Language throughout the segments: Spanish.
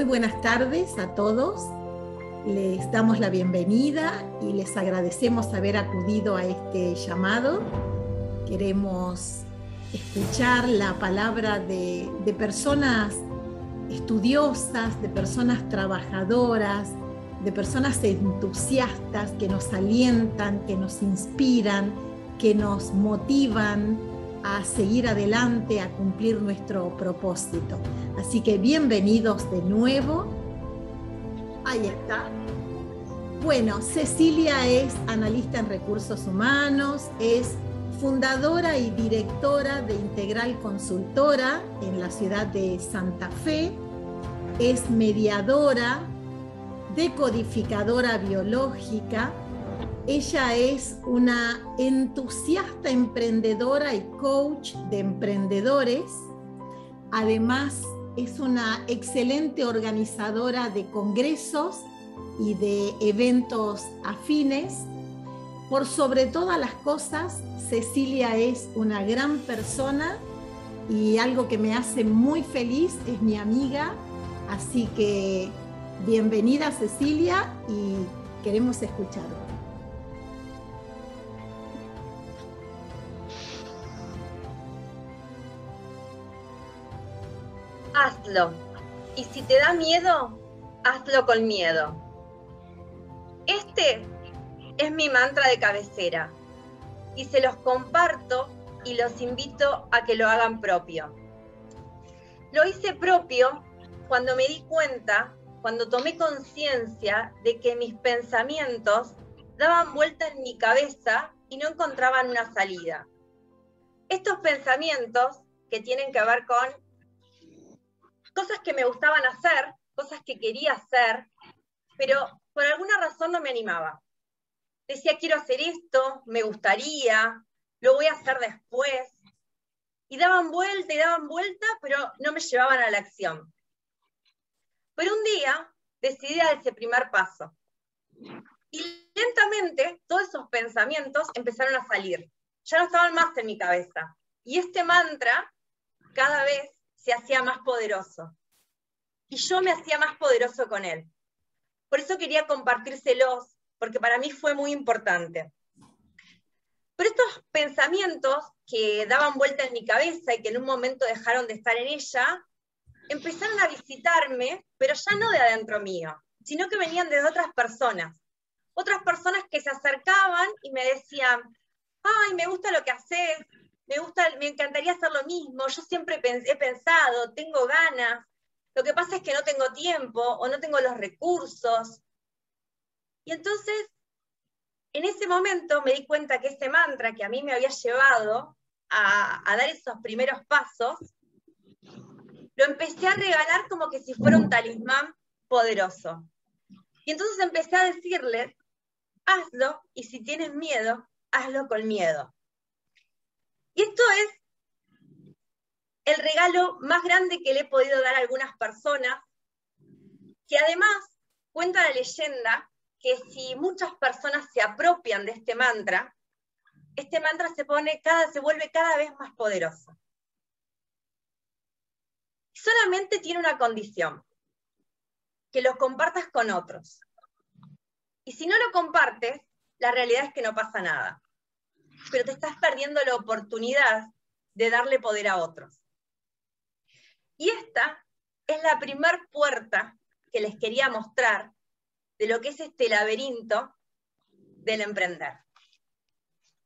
Muy buenas tardes a todos. Les damos la bienvenida y les agradecemos haber acudido a este llamado. Queremos escuchar la palabra de personas estudiosas, de personas trabajadoras, de personas entusiastas que nos alientan, que nos inspiran, que nos motivan a seguir adelante, a cumplir nuestro propósito. Así que bienvenidos de nuevo. Ahí está. Bueno, Cecilia es analista en recursos humanos, es fundadora y directora de Integral Consultora en la ciudad de Santa Fe, es mediadora, decodificadora biológica. Ella es una entusiasta emprendedora y coach de emprendedores. Además, es una excelente organizadora de congresos y de eventos afines. Por sobre todas las cosas, Cecilia es una gran persona y algo que me hace muy feliz es mi amiga. Así que bienvenida, Cecilia, y queremos escucharla. Hazlo. Y si te da miedo, hazlo con miedo. Este es mi mantra de cabecera y se los comparto y los invito a que lo hagan propio. Lo hice propio cuando me di cuenta, cuando tomé conciencia de que mis pensamientos daban vuelta en mi cabeza y no encontraban una salida. Estos pensamientos que tienen que ver con cosas que me gustaban hacer, cosas que quería hacer, pero por alguna razón no me animaba. Decía, quiero hacer esto, me gustaría, lo voy a hacer después. Y daban vuelta, pero no me llevaban a la acción. Pero un día decidí dar ese primer paso. Y lentamente todos esos pensamientos empezaron a salir. Ya no estaban más en mi cabeza. Y este mantra cada vez se hacía más poderoso. Y yo me hacía más poderoso con él. Por eso quería compartírselos, porque para mí fue muy importante. Pero estos pensamientos que daban vuelta en mi cabeza y que en un momento dejaron de estar en ella, empezaron a visitarme, pero ya no de adentro mío, sino que venían de otras personas. Otras personas que se acercaban y me decían, ay, me gusta lo que haces, me encantaría hacer lo mismo, yo siempre he pensado, tengo ganas, lo que pasa es que no tengo tiempo o no tengo los recursos. Y entonces, en ese momento me di cuenta que ese mantra que a mí me había llevado a dar esos primeros pasos, lo empecé a regalar como que si fuera un talismán poderoso. Y entonces empecé a decirles, hazlo, y si tienes miedo, hazlo con miedo. Y esto es el regalo más grande que le he podido dar a algunas personas, que además cuenta la leyenda que si muchas personas se apropian de este mantra se vuelve cada vez más poderoso. Solamente tiene una condición, que lo compartas con otros. Y si no lo compartes, la realidad es que no pasa nada. Pero te estás perdiendo la oportunidad de darle poder a otros. Y esta es la primer puerta que les quería mostrar de lo que es este laberinto del emprender.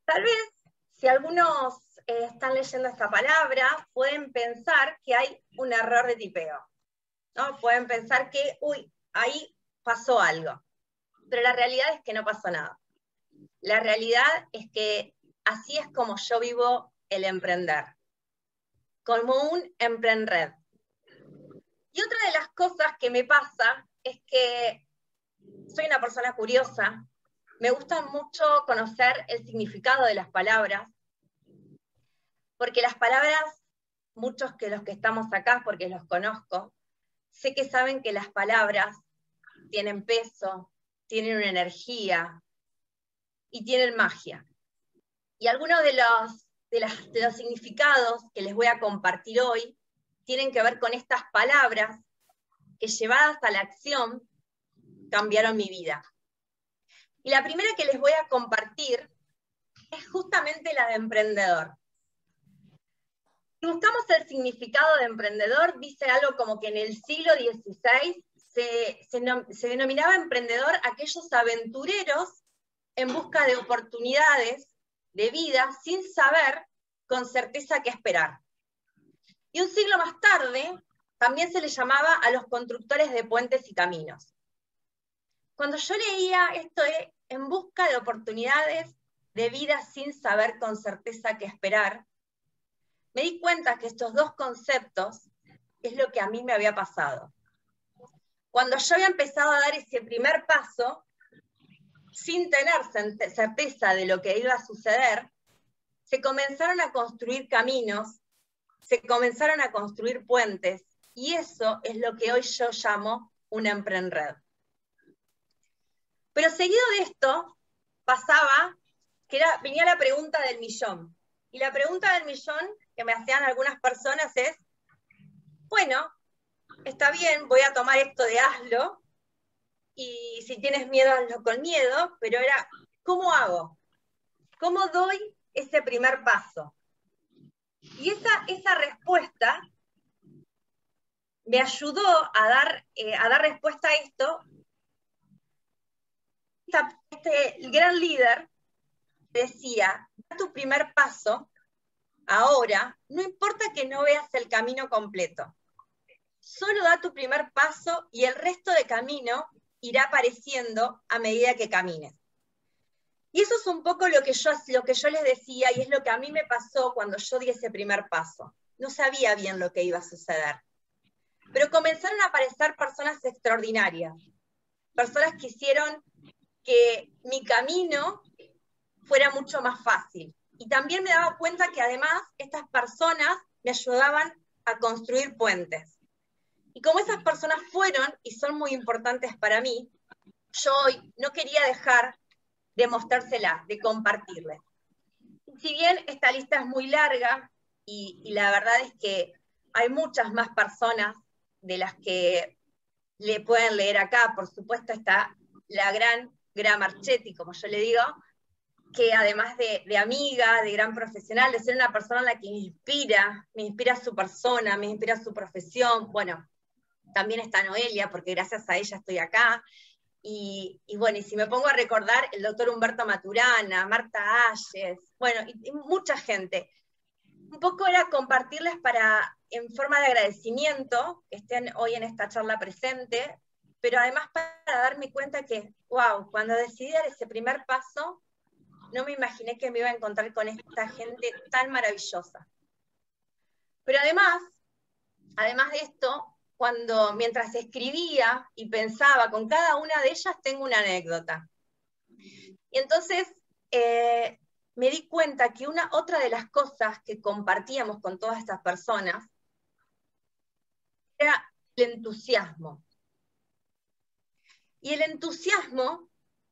Tal vez, si algunos están leyendo esta palabra, pueden pensar que hay un error de tipeo, ¿no? Pueden pensar que, uy, ahí pasó algo. Pero la realidad es que no pasó nada. La realidad es que así es como yo vivo el emprender, como un emprender. Y otra de las cosas que me pasa es que soy una persona curiosa, me gusta mucho conocer el significado de las palabras, porque las palabras, muchos que los que estamos acá, porque los conozco, sé que saben que las palabras tienen peso, tienen una energía y tienen magia. Y algunos de los significados que les voy a compartir hoy tienen que ver con estas palabras que llevadas a la acción cambiaron mi vida. Y la primera que les voy a compartir es justamente la de emprendedor. Si buscamos el significado de emprendedor, dice algo como que en el siglo XVI se denominaba emprendedor aquellos aventureros en busca de oportunidades de vida sin saber con certeza qué esperar. Y un siglo más tarde también se le llamaba a los constructores de puentes y caminos. Cuando yo leía esto de en busca de oportunidades de vida sin saber con certeza qué esperar, me di cuenta que estos dos conceptos es lo que a mí me había pasado. Cuando yo había empezado a dar ese primer paso, sin tener certeza de lo que iba a suceder, se comenzaron a construir caminos, se comenzaron a construir puentes, y eso es lo que hoy yo llamo un emprendedor. Pero seguido de esto, pasaba que venía la pregunta del millón. Y la pregunta del millón que me hacían algunas personas es, bueno, está bien, voy a tomar esto de hazlo, y si tienes miedo, hazlo con miedo, pero era, ¿cómo hago? ¿Cómo doy ese primer paso? Y esa respuesta me ayudó a dar respuesta a esto. El gran líder decía, da tu primer paso ahora, no importa que no veas el camino completo. Solo da tu primer paso y el resto de camino irá apareciendo a medida que camines. Y eso es un poco lo que yo les decía, y es lo que a mí me pasó cuando yo di ese primer paso. No sabía bien lo que iba a suceder. Pero comenzaron a aparecer personas extraordinarias, personas que hicieron que mi camino fuera mucho más fácil. Y también me daba cuenta que además estas personas me ayudaban a construir puentes. Y como esas personas fueron y son muy importantes para mí, yo hoy no quería dejar de mostrárselas, de compartirles. Si bien esta lista es muy larga, y la verdad es que hay muchas más personas de las que le pueden leer acá, por supuesto está la gran Gra Marchetti, como yo le digo, que además de amiga, de gran profesional, de ser una persona a la que me inspira su persona, me inspira su profesión, bueno, también está Noelia, porque gracias a ella estoy acá, y bueno, y si me pongo a recordar, el doctor Humberto Maturana, Marta Ayes, bueno, y mucha gente. Un poco era compartirles en forma de agradecimiento, que estén hoy en esta charla presente, pero además para darme cuenta que, wow, cuando decidí dar ese primer paso, no me imaginé que me iba a encontrar con esta gente tan maravillosa. Pero además de esto, mientras escribía y pensaba con cada una de ellas, tengo una anécdota. Y entonces me di cuenta que otra de las cosas que compartíamos con todas estas personas era el entusiasmo. Y el entusiasmo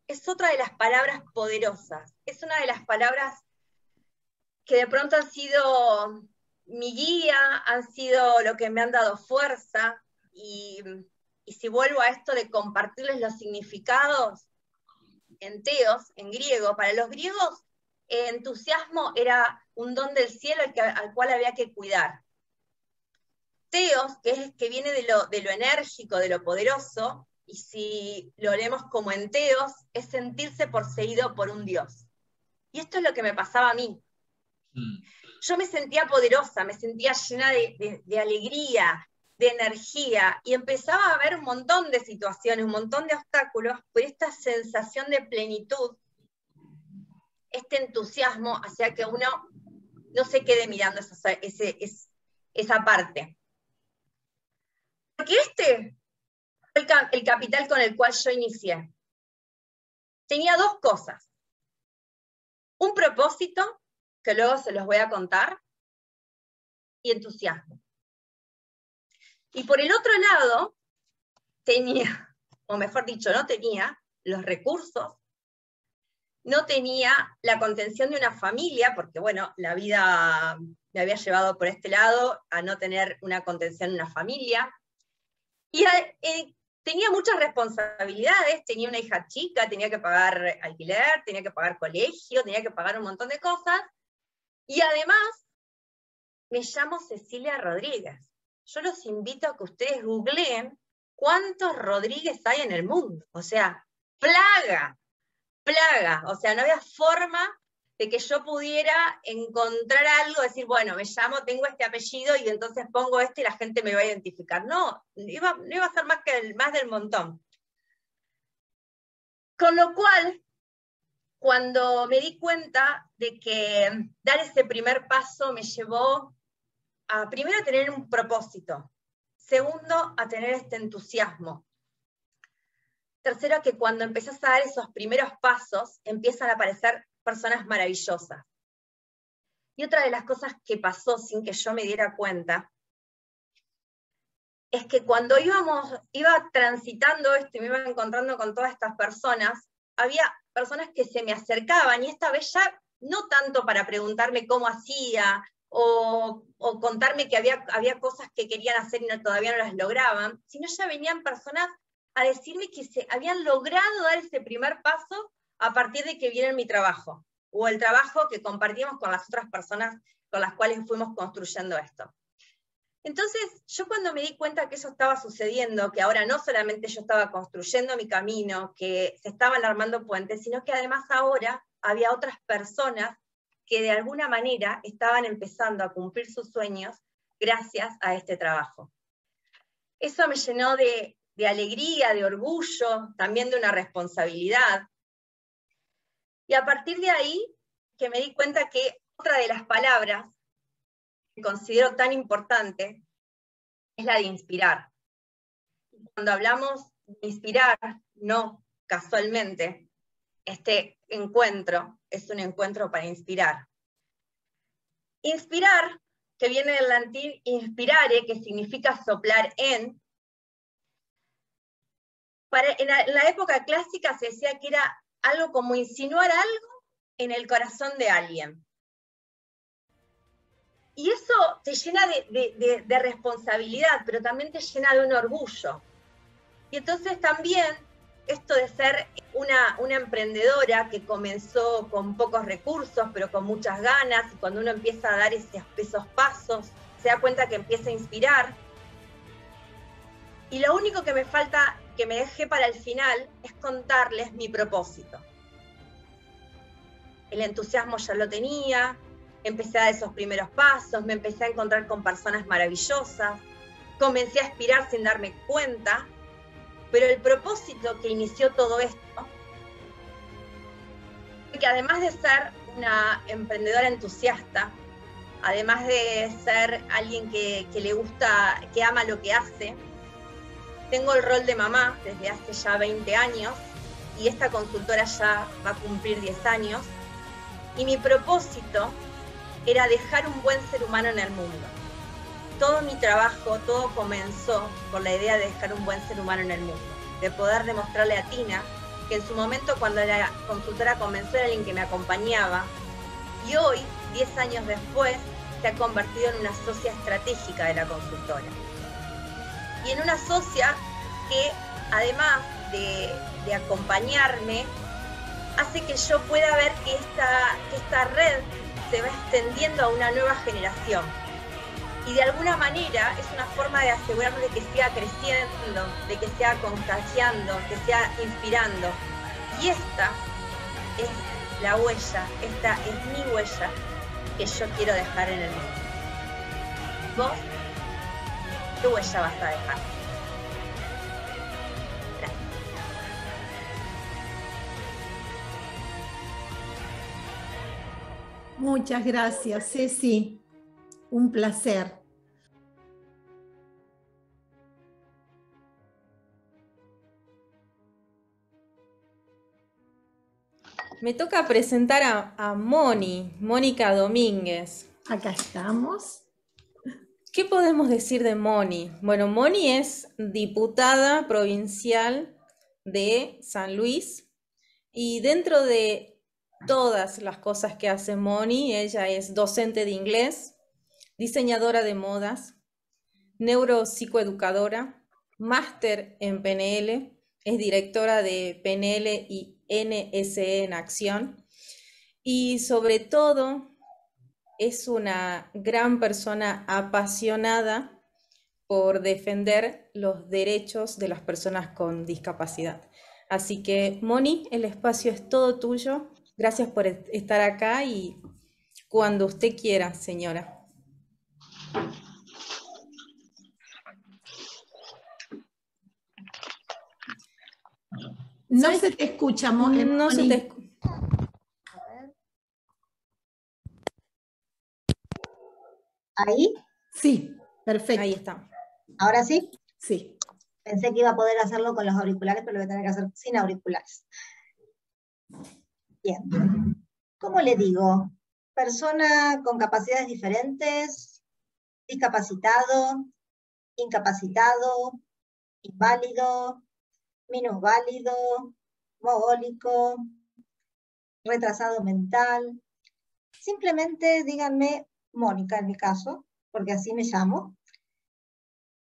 es otra de las palabras poderosas, es una de las palabras que de pronto han sido mi guía, han sido lo que me han dado fuerza, y si vuelvo a esto de compartirles los significados, en teos, en griego, para los griegos, entusiasmo era un don del cielo al cual había que cuidar. Teos, que viene de lo enérgico, de lo poderoso, y si lo leemos como en teos, es sentirse poseído por un dios. Y esto es lo que me pasaba a mí. Yo me sentía poderosa, me sentía llena de alegría, de energía, y empezaba a haber un montón de situaciones, un montón de obstáculos, pero esta sensación de plenitud, este entusiasmo hacía que uno no se quede mirando esa parte. Porque este fue el capital con el cual yo inicié. Tenía dos cosas. Un propósito, que luego se los voy a contar, y entusiasmo. Y por el otro lado, tenía, o mejor dicho, no tenía los recursos, no tenía la contención de una familia, porque bueno, la vida me había llevado por este lado a no tener una contención en una familia, Y tenía muchas responsabilidades, tenía una hija chica, tenía que pagar alquiler, tenía que pagar colegio, tenía que pagar un montón de cosas, y además me llamo Cecilia Rodríguez. Yo los invito a que ustedes googleen cuántos Rodríguez hay en el mundo. O sea, plaga. O sea, no había forma de que yo pudiera encontrar algo, decir, bueno, me llamo, tengo este apellido y entonces pongo este y la gente me va a identificar. No iba a ser más del montón. Con lo cual, cuando me di cuenta de que dar ese primer paso me llevó a, primero, a tener un propósito. Segundo, a tener este entusiasmo. Tercero, que cuando empezás a dar esos primeros pasos, empiezan a aparecer personas maravillosas. Y otra de las cosas que pasó sin que yo me diera cuenta, es que cuando iba transitando esto y me iba encontrando con todas estas personas, había personas que se me acercaban, y esta vez ya no tanto para preguntarme cómo hacía, o contarme que había cosas que querían hacer y todavía no las lograban, sino ya venían personas a decirme que se habían logrado dar ese primer paso a partir de que vieron mi trabajo, o el trabajo que compartimos con las otras personas con las cuales fuimos construyendo esto. Entonces, yo cuando me di cuenta que eso estaba sucediendo, que ahora no solamente yo estaba construyendo mi camino, que se estaban armando puentes, sino que además ahora había otras personas que de alguna manera estaban empezando a cumplir sus sueños gracias a este trabajo. Eso me llenó de alegría, de orgullo, también de una responsabilidad. Y a partir de ahí, que me di cuenta que otra de las palabras que considero tan importante es la de inspirar. Cuando hablamos de inspirar, no casualmente, este encuentro es un encuentro para inspirar. Inspirar, que viene del latín inspirare, que significa soplar en la época clásica se decía que era algo como insinuar algo en el corazón de alguien. Y eso te llena de responsabilidad, pero también te llena de un orgullo. Y entonces también esto de ser una emprendedora que comenzó con pocos recursos, pero con muchas ganas, y cuando uno empieza a dar esos pasos, se da cuenta que empieza a inspirar. Y lo único que me falta, que me dejé para el final, es contarles mi propósito. El entusiasmo ya lo tenía, empecé a dar esos primeros pasos, me empecé a encontrar con personas maravillosas, comencé a aspirar sin darme cuenta, pero el propósito que inició todo esto, que además de ser una emprendedora entusiasta, además de ser alguien que le gusta, que ama lo que hace, tengo el rol de mamá desde hace ya 20 años, y esta consultora ya va a cumplir 10 años, y mi propósito era dejar un buen ser humano en el mundo. Todo mi trabajo, todo comenzó por la idea de dejar un buen ser humano en el mundo, de poder demostrarle a Tina, que en su momento cuando la consultora comenzó era alguien que me acompañaba, y hoy, 10 años después, se ha convertido en una socia estratégica de la consultora. Y en una socia que, además de acompañarme, hace que yo pueda ver que esta red se va extendiendo a una nueva generación. Y de alguna manera es una forma de asegurarnos de que siga creciendo, de que siga contagiando, que siga inspirando. Y esta es la huella, esta es mi huella que yo quiero dejar en el mundo. ¿Vos qué huella vas a dejar? Gracias. Muchas gracias, Ceci. Un placer. Me toca presentar a Mónica Domínguez. Acá estamos. ¿Qué podemos decir de Moni? Bueno, Moni es diputada provincial de San Luis, y dentro de todas las cosas que hace Moni, ella es docente de inglés, diseñadora de modas, neuropsicoeducadora, máster en PNL, es directora de PNL y NSE en Acción, y sobre todo es una gran persona apasionada por defender los derechos de las personas con discapacidad. Así que, Moni, el espacio es todo tuyo. Gracias por estar acá y cuando usted quiera, señora. No se te escucha, Moni. No se te escucha. ¿Ahí? Sí, perfecto. Ahí está. ¿Ahora sí? Sí. Pensé que iba a poder hacerlo con los auriculares, pero lo voy a tener que hacer sin auriculares. Bien. ¿Cómo le digo? Persona con capacidades diferentes, discapacitado, incapacitado, inválido, minusválido, mogólico, retrasado mental. Simplemente díganme Mónica en mi caso, porque así me llamo.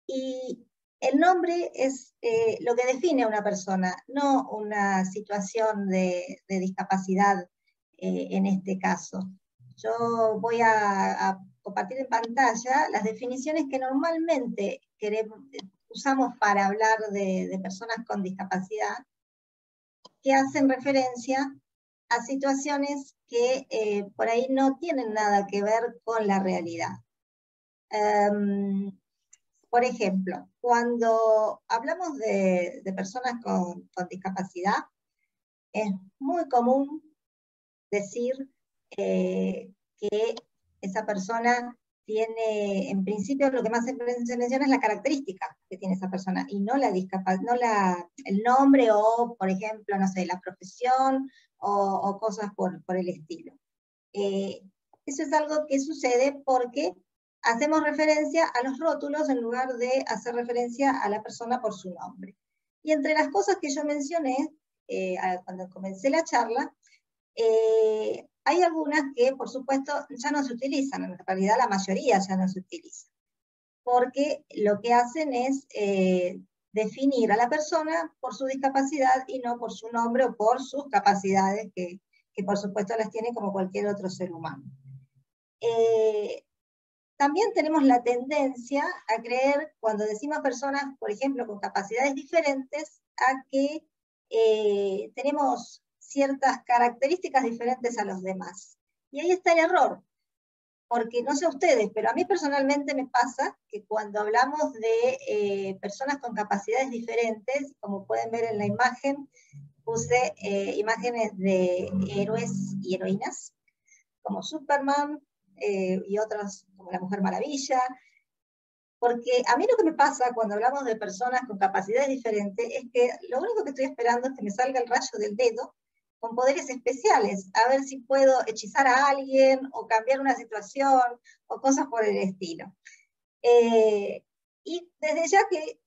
Y el nombre es lo que define a una persona, no una situación de discapacidad en este caso. Yo voy a compartir en pantalla las definiciones que normalmente usamos para hablar de personas con discapacidad, que hacen referencia a situaciones que por ahí no tienen nada que ver con la realidad. Por ejemplo, cuando hablamos de personas con discapacidad, es muy común decir que esa persona tiene, en principio, lo que más se menciona es la característica que tiene esa persona, y no el nombre o, por ejemplo, no sé, la profesión o cosas por el estilo. Eso es algo que sucede porque hacemos referencia a los rótulos en lugar de hacer referencia a la persona por su nombre. Y entre las cosas que yo mencioné cuando comencé la charla, hay algunas que, por supuesto, ya no se utilizan, en realidad la mayoría ya no se utiliza, porque lo que hacen es definir a la persona por su discapacidad y no por su nombre o por sus capacidades, que por supuesto las tiene como cualquier otro ser humano. También tenemos la tendencia a creer, cuando decimos personas, por ejemplo, con capacidades diferentes, a que tenemos ciertas características diferentes a los demás. Y ahí está el error, porque no sé ustedes, pero a mí personalmente me pasa que cuando hablamos de personas con capacidades diferentes, como pueden ver en la imagen, puse imágenes de héroes y heroínas, como Superman, y otras como la Mujer Maravilla, porque a mí lo que me pasa cuando hablamos de personas con capacidades diferentes es que lo único que estoy esperando es que me salga el rayo del dedo con poderes especiales, a ver si puedo hechizar a alguien o cambiar una situación o cosas por el estilo. Y desde ya que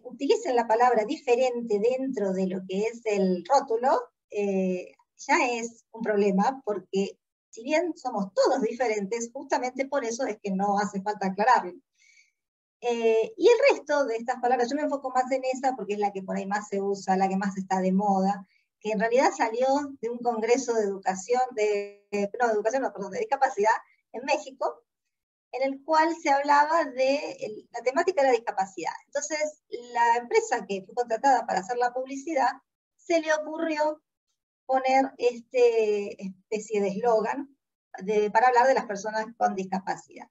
utilicen la palabra diferente dentro de lo que es el rótulo, ya es un problema, porque si bien somos todos diferentes, justamente por eso es que no hace falta aclararlo. Y el resto de estas palabras, yo me enfoco más en esa porque es la que por ahí más se usa, la que más está de moda, que en realidad salió de un congreso de discapacidad en México, en el cual se hablaba de la temática de la discapacidad. Entonces, la empresa que fue contratada para hacer la publicidad, se le ocurrió poner especie de eslogan para hablar de las personas con discapacidad.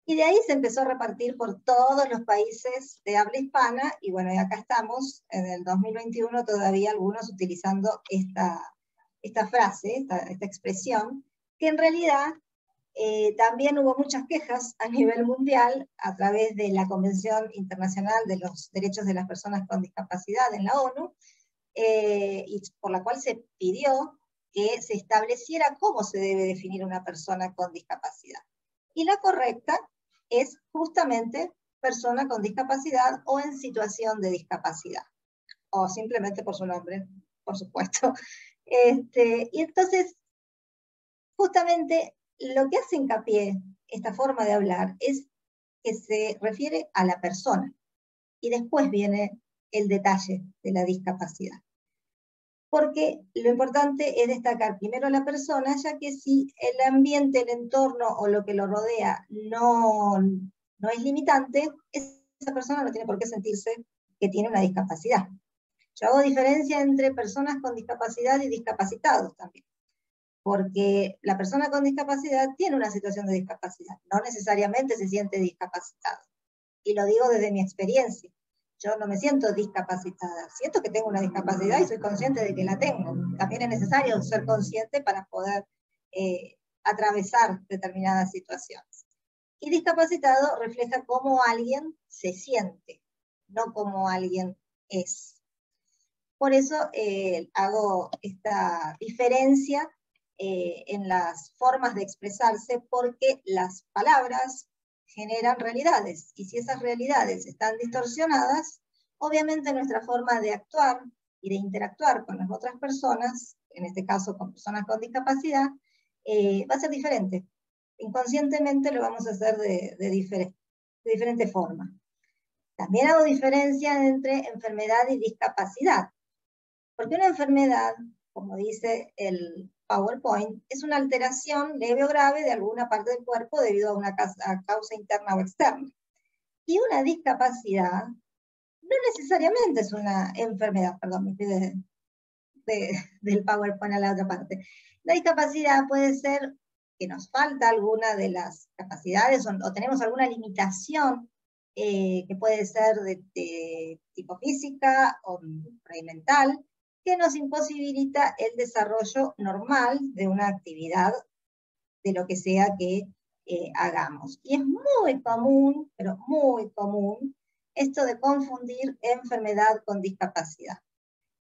Y de ahí se empezó a repartir por todos los países de habla hispana, y bueno, y acá estamos, en el 2021, todavía algunos utilizando esta frase, esta expresión, que en realidad también hubo muchas quejas a nivel mundial a través de la Convención Internacional de los Derechos de las Personas con Discapacidad en la ONU, y por la cual se pidió que se estableciera cómo se debe definir una persona con discapacidad. Y la correcta es justamente persona con discapacidad o en situación de discapacidad, o simplemente por su nombre, por supuesto. Y entonces, justamente lo que hace hincapié esta forma de hablar es que se refiere a la persona, y después viene el detalle de la discapacidad. Porque lo importante es destacar primero a la persona, ya que si el ambiente, el entorno o lo que lo rodea no es limitante, esa persona no tiene por qué sentirse que tiene una discapacidad. Yo hago diferencia entre personas con discapacidad y discapacitados también, porque la persona con discapacidad tiene una situación de discapacidad, no necesariamente se siente discapacitado. Y lo digo desde mi experiencia. Yo no me siento discapacitada, siento que tengo una discapacidad y soy consciente de que la tengo. También es necesario ser consciente para poder atravesar determinadas situaciones. Y discapacitado refleja cómo alguien se siente, no cómo alguien es. Por eso hago esta diferencia en las formas de expresarse, porque las palabras generan realidades, y si esas realidades están distorsionadas, obviamente nuestra forma de actuar y de interactuar con las otras personas, en este caso con personas con discapacidad, va a ser diferente. Inconscientemente lo vamos a hacer de diferente forma. También hago diferencia entre enfermedad y discapacidad, porque una enfermedad, como dice el PowerPoint, es una alteración leve o grave de alguna parte del cuerpo debido a una causa interna o externa. Y una discapacidad no necesariamente es una enfermedad, perdón, me pide del PowerPoint a la otra parte. La discapacidad puede ser que nos falta alguna de las capacidades o tenemos alguna limitación que puede ser de tipo física o mental, que nos imposibilita el desarrollo normal de una actividad, de lo que sea que hagamos. Y es muy común, pero muy común, esto de confundir enfermedad con discapacidad.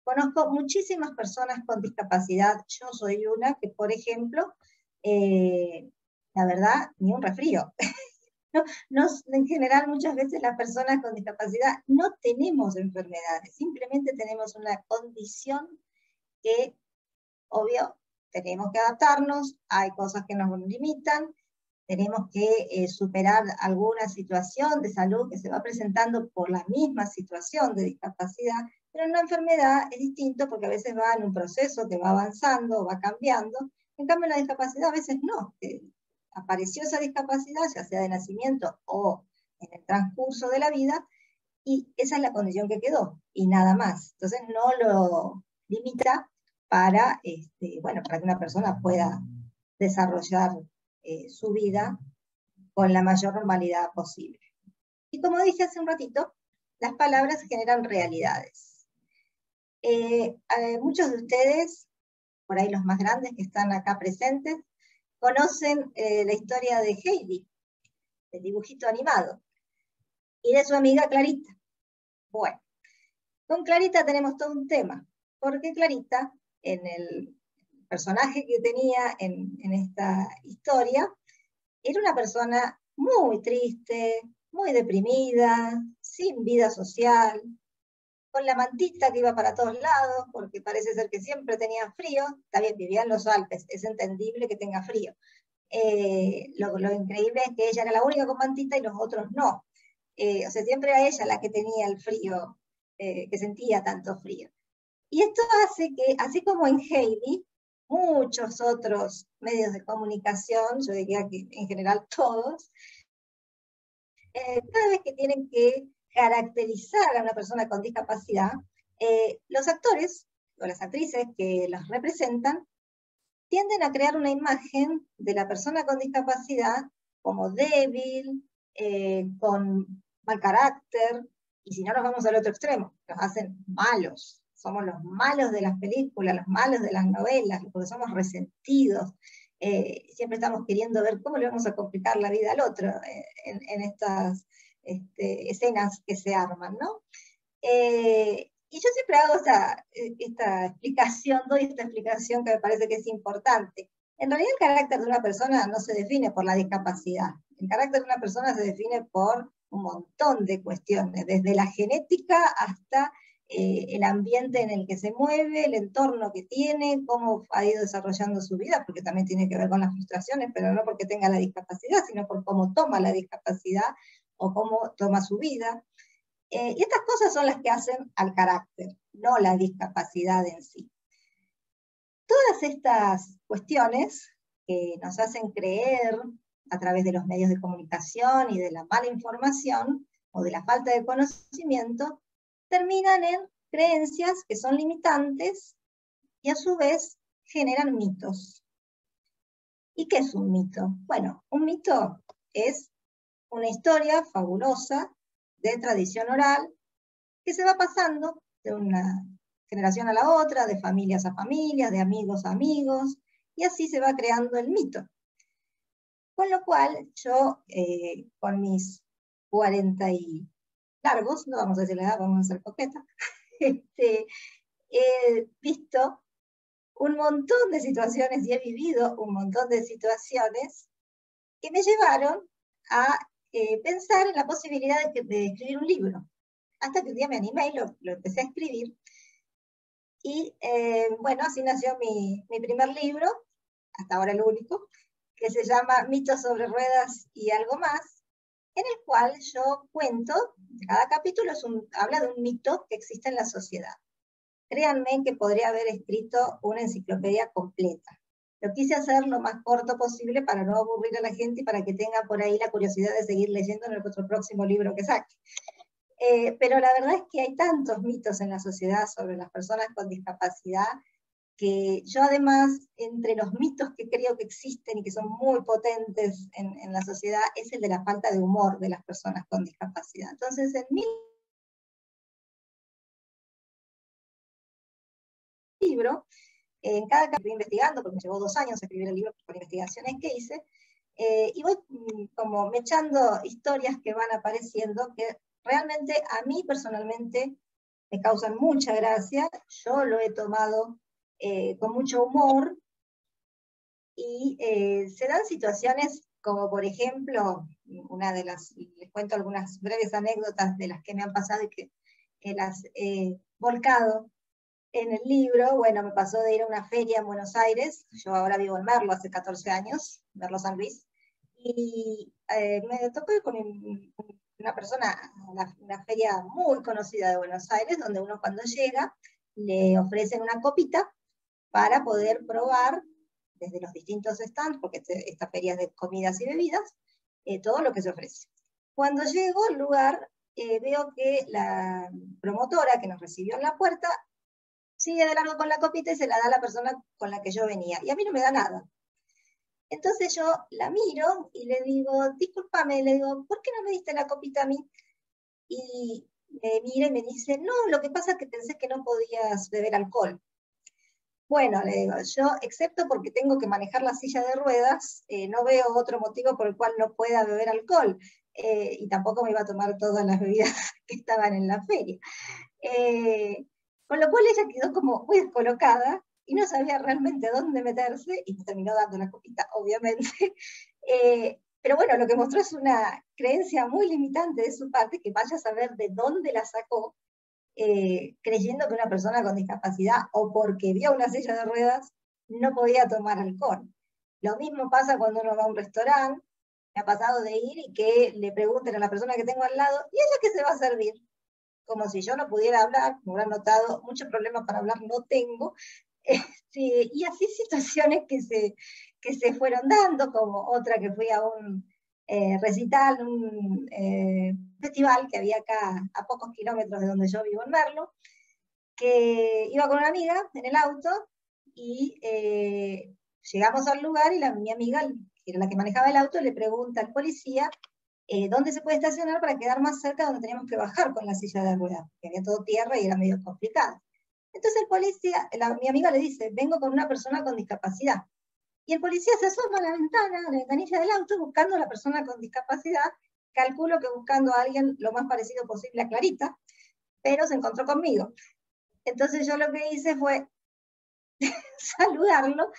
Conozco muchísimas personas con discapacidad, yo soy una que, por ejemplo, la verdad, ni un resfrío. En general, muchas veces las personas con discapacidad no tenemos enfermedades, simplemente tenemos una condición que, obvio, tenemos que adaptarnos, hay cosas que nos limitan, tenemos que superar alguna situación de salud que se va presentando por la misma situación de discapacidad, pero en una enfermedad es distinto porque a veces va en un proceso que va avanzando, va cambiando, en cambio en la discapacidad a veces no. Apareció esa discapacidad, ya sea de nacimiento o en el transcurso de la vida, y esa es la condición que quedó, y nada más. Entonces no lo limita para que una persona pueda desarrollar su vida con la mayor normalidad posible. Y como dije hace un ratito, las palabras generan realidades. Muchos de ustedes, por ahí los más grandes que están acá presentes, conocen la historia de Heidi, el dibujito animado, y de su amiga Clarita. Bueno, con Clarita tenemos todo un tema, porque Clarita, en el personaje que tenía en esta historia, era una persona muy triste, muy deprimida, sin vida social, con la mantita que iba para todos lados, porque parece ser que siempre tenía frío. Está bien, vivía en los Alpes, es entendible que tenga frío. Lo increíble es que ella era la única con mantita y los otros no. O sea, siempre era ella la que tenía el frío, que sentía tanto frío. Y esto hace que, así como en Heidi, muchos otros medios de comunicación, yo diría que en general todos, cada vez que tienen que caracterizar a una persona con discapacidad, los actores o las actrices que los representan tienden a crear una imagen de la persona con discapacidad como débil, con mal carácter, y si no nos vamos al otro extremo, nos hacen malos. Somos los malos de las películas, los malos de las novelas, porque somos resentidos. Siempre estamos queriendo ver cómo le vamos a complicar la vida al otro en estas escenas que se arman, ¿no? Y yo siempre hago esta explicación, doy esta explicación que me parece que es importante. En realidad el carácter de una persona no se define por la discapacidad. El carácter de una persona se define por un montón de cuestiones, desde la genética hasta el ambiente en el que se mueve, el entorno que tiene, cómo ha ido desarrollando su vida, porque también tiene que ver con las frustraciones, pero no porque tenga la discapacidad, sino por cómo toma la discapacidad o cómo toma su vida. Y estas cosas son las que hacen al carácter, no la discapacidad en sí. Todas estas cuestiones que nos hacen creer a través de los medios de comunicación y de la mala información o de la falta de conocimiento, terminan en creencias que son limitantes y a su vez generan mitos. ¿Y qué es un mito? Bueno, un mito es una historia fabulosa de tradición oral que se va pasando de una generación a la otra, de familias a familias, de amigos a amigos, y así se va creando el mito. Con lo cual, yo, con mis 40 y largos, no vamos a decir la edad, vamos a ser coqueta, he visto un montón de situaciones y he vivido un montón de situaciones que me llevaron a pensar en la posibilidad de escribir un libro. Hasta que un día me animé y lo empecé a escribir. Y bueno, así nació mi primer libro, hasta ahora el único, que se llama Mitos sobre ruedas y algo más, en el cual yo cuento, cada capítulo habla de un mito que existe en la sociedad. Créanme que podría haber escrito una enciclopedia completa. Lo quise hacer lo más corto posible para no aburrir a la gente y para que tenga por ahí la curiosidad de seguir leyendo en nuestro próximo libro que saque. Pero la verdad es que hay tantos mitos en la sociedad sobre las personas con discapacidad que yo además, entre los mitos que creo que existen y que son muy potentes en la sociedad, es el de la falta de humor de las personas con discapacidad. Entonces, en mi libro, en cada capítulo estoy investigando, porque me llevó 2 años escribir el libro por investigaciones que hice, y voy como mechando historias que van apareciendo que realmente a mí personalmente me causan mucha gracia. Yo lo he tomado con mucho humor, y se dan situaciones como, por ejemplo, les cuento algunas breves anécdotas de las que me han pasado y que las he volcado en el libro. Bueno, me pasó de ir a una feria en Buenos Aires, yo ahora vivo en Merlo hace 14 años, Merlo San Luis, y me topé con una persona, una feria muy conocida de Buenos Aires, donde uno cuando llega le ofrecen una copita para poder probar desde los distintos stands, porque esta feria es de comidas y bebidas, todo lo que se ofrece. Cuando llego al lugar, veo que la promotora que nos recibió en la puerta sigue de largo con la copita y se la da a la persona con la que yo venía, y a mí no me da nada. Entonces yo la miro y le digo, discúlpame, le digo, ¿por qué no me diste la copita a mí? Y me mira y me dice, no, lo que pasa es que pensé que no podías beber alcohol. Bueno, le digo, yo, excepto porque tengo que manejar la silla de ruedas, no veo otro motivo por el cual no pueda beber alcohol, y tampoco me iba a tomar todas las bebidas que estaban en la feria. Con lo cual ella quedó como muy descolocada y no sabía realmente dónde meterse, y me terminó dando la copita, obviamente. Pero bueno, lo que mostró es una creencia muy limitante de su parte, que vaya a saber de dónde la sacó, creyendo que una persona con discapacidad, o porque vio una silla de ruedas, no podía tomar alcohol. Lo mismo pasa cuando uno va a un restaurante. Me ha pasado de ir y que le pregunten a la persona que tengo al lado, ¿y ella qué se va a servir? Como si yo no pudiera hablar. Me habrán notado, muchos problemas para hablar no tengo. Y así situaciones que se fueron dando, como otra que fui a un recital, un festival que había acá a pocos kilómetros de donde yo vivo en Merlo, que iba con una amiga en el auto, y llegamos al lugar y mi amiga, que era la que manejaba el auto, le pregunta al policía dónde se puede estacionar para quedar más cerca de donde teníamos que bajar con la silla de ruedas, que había todo tierra y era medio complicado. Entonces el policía, mi amiga le dice, vengo con una persona con discapacidad. Y el policía se asoma a la ventana, a la ventanilla del auto, buscando a la persona con discapacidad. Calculo que buscando a alguien lo más parecido posible a Clarita, pero se encontró conmigo. Entonces yo lo que hice fue saludarlo.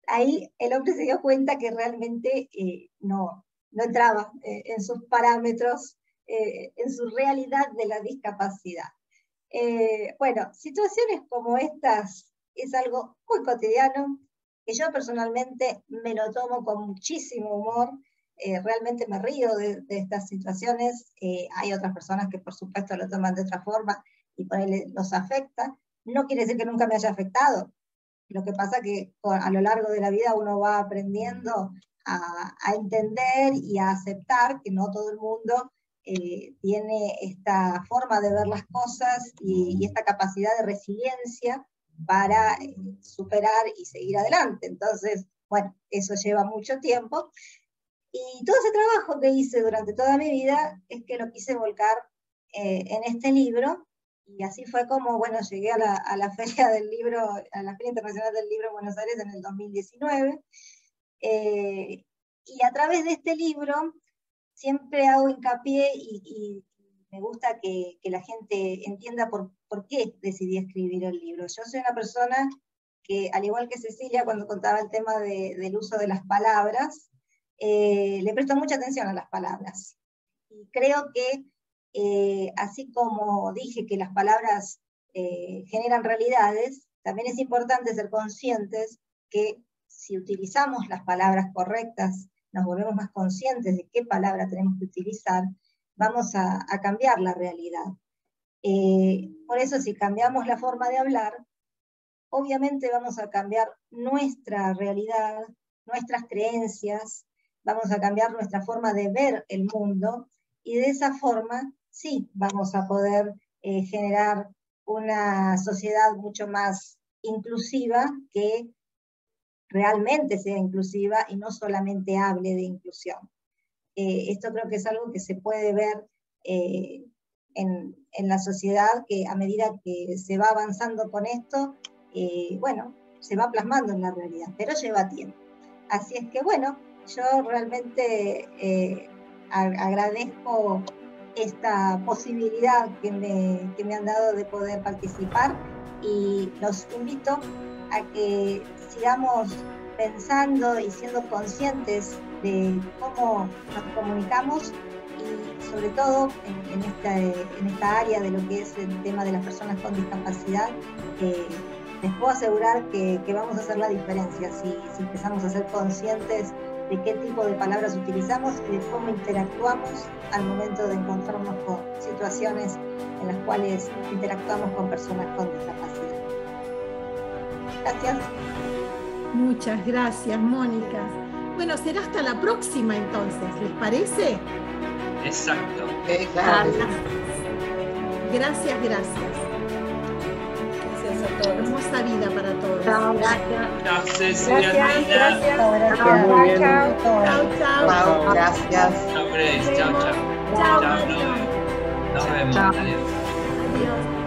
Ahí el hombre se dio cuenta que realmente no entraba en sus parámetros, en su realidad de la discapacidad. Bueno, situaciones como estas es algo muy cotidiano, que yo personalmente me lo tomo con muchísimo humor. realmente me río de estas situaciones. Hay otras personas que por supuesto lo toman de otra forma y por ahí los afecta. No quiere decir que nunca me haya afectado. Lo que pasa que a lo largo de la vida uno va aprendiendo a entender y a aceptar que no todo el mundo tiene esta forma de ver las cosas y esta capacidad de resiliencia para superar y seguir adelante. Entonces, bueno, eso lleva mucho tiempo. Y todo ese trabajo que hice durante toda mi vida es que lo quise volcar en este libro, y así fue como, bueno, llegué a la Feria del Libro, a la Feria Internacional del Libro en Buenos Aires en el 2019, y a través de este libro siempre hago hincapié y me gusta que la gente entienda por qué decidí escribir el libro. Yo soy una persona que, al igual que Cecilia, cuando contaba el tema del uso de las palabras, le presto mucha atención a las palabras. Y creo que, así como dije que las palabras generan realidades, también es importante ser conscientes que si utilizamos las palabras correctas, nos volvemos más conscientes de qué palabra tenemos que utilizar, vamos a cambiar la realidad. Por eso, si cambiamos la forma de hablar, obviamente vamos a cambiar nuestra realidad, nuestras creencias, vamos a cambiar nuestra forma de ver el mundo, y de esa forma sí vamos a poder generar una sociedad mucho más inclusiva, que realmente sea inclusiva y no solamente hable de inclusión. Esto creo que es algo que se puede ver en la sociedad, que a medida que se va avanzando con esto, bueno, se va plasmando en la realidad, pero lleva tiempo. Así es que, bueno, yo realmente agradezco esta posibilidad que me han dado de poder participar, y los invito a que sigamos pensando y siendo conscientes de cómo nos comunicamos, y sobre todo en esta área de lo que es el tema de las personas con discapacidad. Les puedo asegurar que vamos a hacer la diferencia si empezamos a ser conscientes de qué tipo de palabras utilizamos y de cómo interactuamos al momento de encontrarnos con situaciones en las cuales interactuamos con personas con discapacidad. Gracias. Muchas gracias, Mónica. Bueno, será hasta la próxima entonces, ¿les parece? Exacto. Gracias. Gracias a todos. Hermosa vida para todos. Gracias. Gracias. Chao. Gracias. Chao, Grace. Chao. Chao. Nos vemos. Adiós. Adiós.